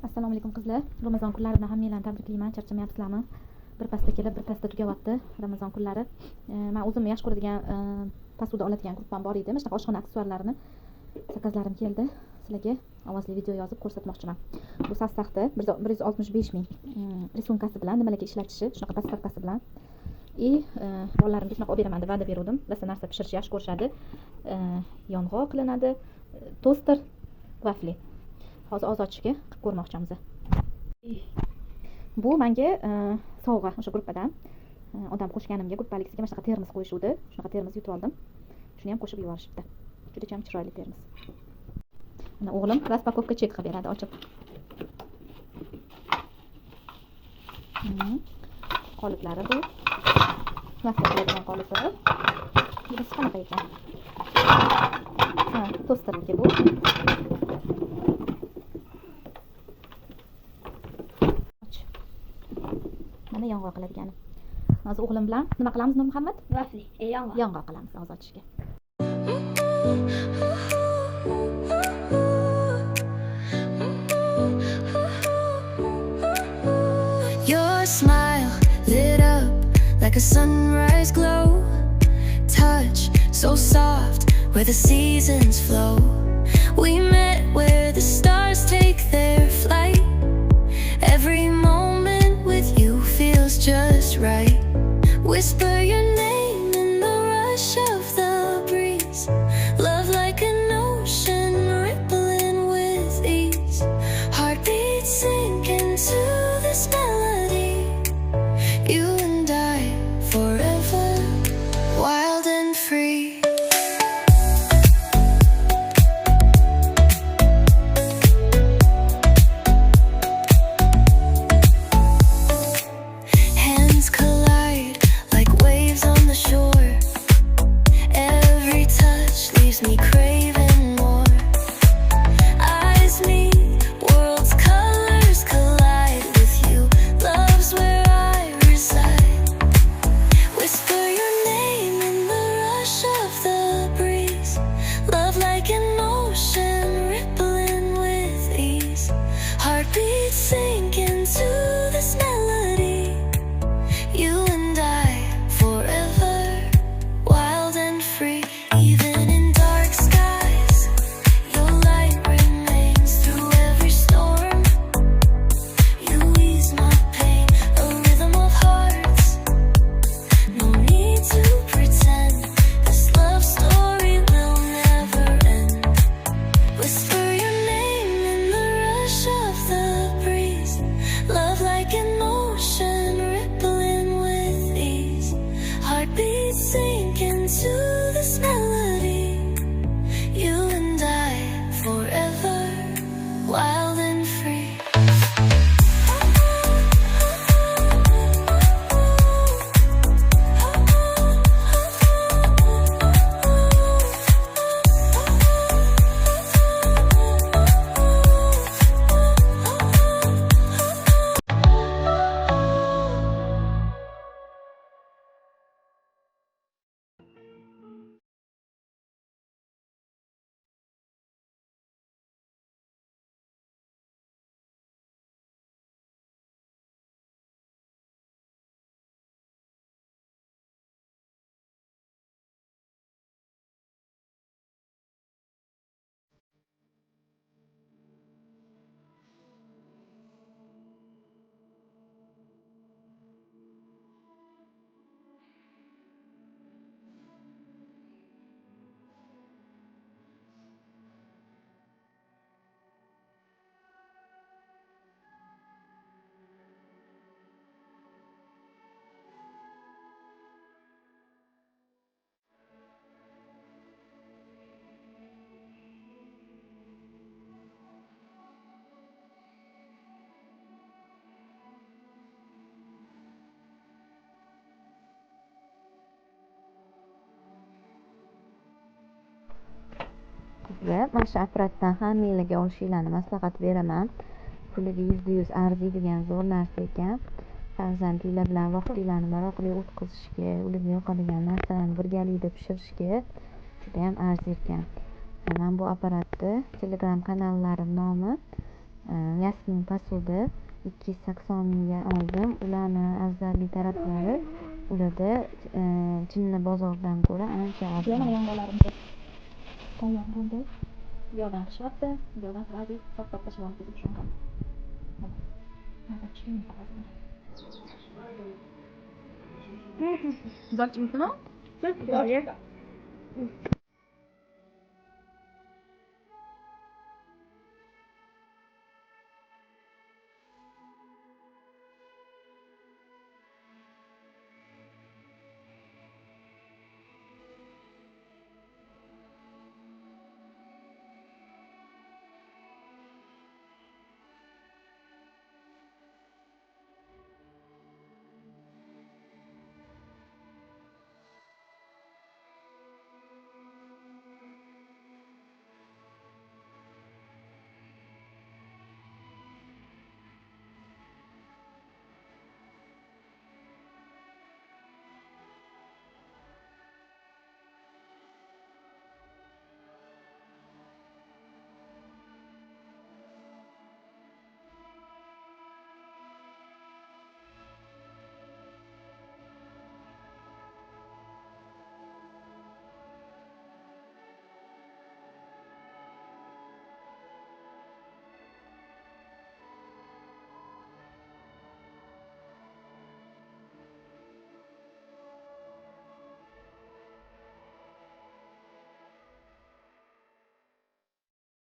Assalomu alaykum qizlar. Ramazon kunlari bilan hammanglarni tabriklayman. Charchamayapsizlarmi? Bir pasda kelib, bir pasda tugatyapti Ramazon kunlari. Men o'zimni yaxshi ko'radigan posuda oladigan gruppam bor edi. Mana shunaqa oshxona aksessuarlarini zakazlarim keldi. Sizlarga ovozli video yozib ko'rsatmoqchiman. Bu sastaxda 165 ming risonkasi bilan nimalarga ishlatishi, shunaqa postavkasi bilan. Bolalarimga shunaqa olib beraman deb va'da berdim. Bitta narsa pishirishni yaxshi ko'rishadi. Yong'oq qilinadi, toster, vafli. Hozir oz ochishga qilib ko'rmoqchimiz. Bu menga sovg'a o'sha gruppadan odam qo'shganimga gruppaliksiga mana shunaqa termos qo'yishuvdi. Shunaqa termos yutib oldim. Shuni ham qo'shib yuborishibdi. Juda ham chiroyli termos. Mana o'g'lim raspakovka chek qilib beradi, ochib. Qoliplari bu. Vaqt qiladigan qoliplari. Bu qanaqa ekan? Tosterniki bu. Mana yong'oq qiladiganim. Hozir o'g'lim bilan nima qilamiz, Nur Muhammad? Vafli, yong'oq. Yong'oq qilamiz hozir ochishga. Your smile lit up like a sunrise glow. Touch so soft where the seasons flow. We met where the stars take their flight. Every moment with you feels just right. Whisper your name in the rush of the breeze. Love like an ocean rippling with ease. Heartbeats sink into this melody. You and I forever, wild and free. Hands collide like waves on the shore. Every touch leaves me craving more. Eyes meet, worlds' colors collide with you. Love's where I reside. Whisper your name in the rush of the breeze. Love like an ocean rippling with ease. Heartbeats sink into this melody. You and I forever, wild and free. Even in dark skies, your light remains through every storm. You ease my pain, a rhythm of hearts. No need to pretend, this love story will never end. Whisper your name in the rush of the breeze. Love like an ocean rippling with ease. Heartbeats sink into this melody. You and I forever, wild and free. Mana shu apparatdan hammanglarga olishinglarni maslahat beraman. Puliga %100 arziydigan zo'r narsa ekan. Farzandinglar bilan vaqtinglarni maroqli o'tkazishga, ularga yoqadigan narsalarni birgalikda pishirishga juda ham arzirkan. Men bu apparatni Telegram kanallarim nomi yasmin posudi 280 ga oldim. Ularni afzalli taraflari ularda chinni bozordan ko'ra ancha arzon. Mana yong'oqlarimiz tayyor bo'ldi. Bu yoqdan pishyapti, bu yoqdan hozir top-top tashyapmiz shunga. Güzel çıktı mı?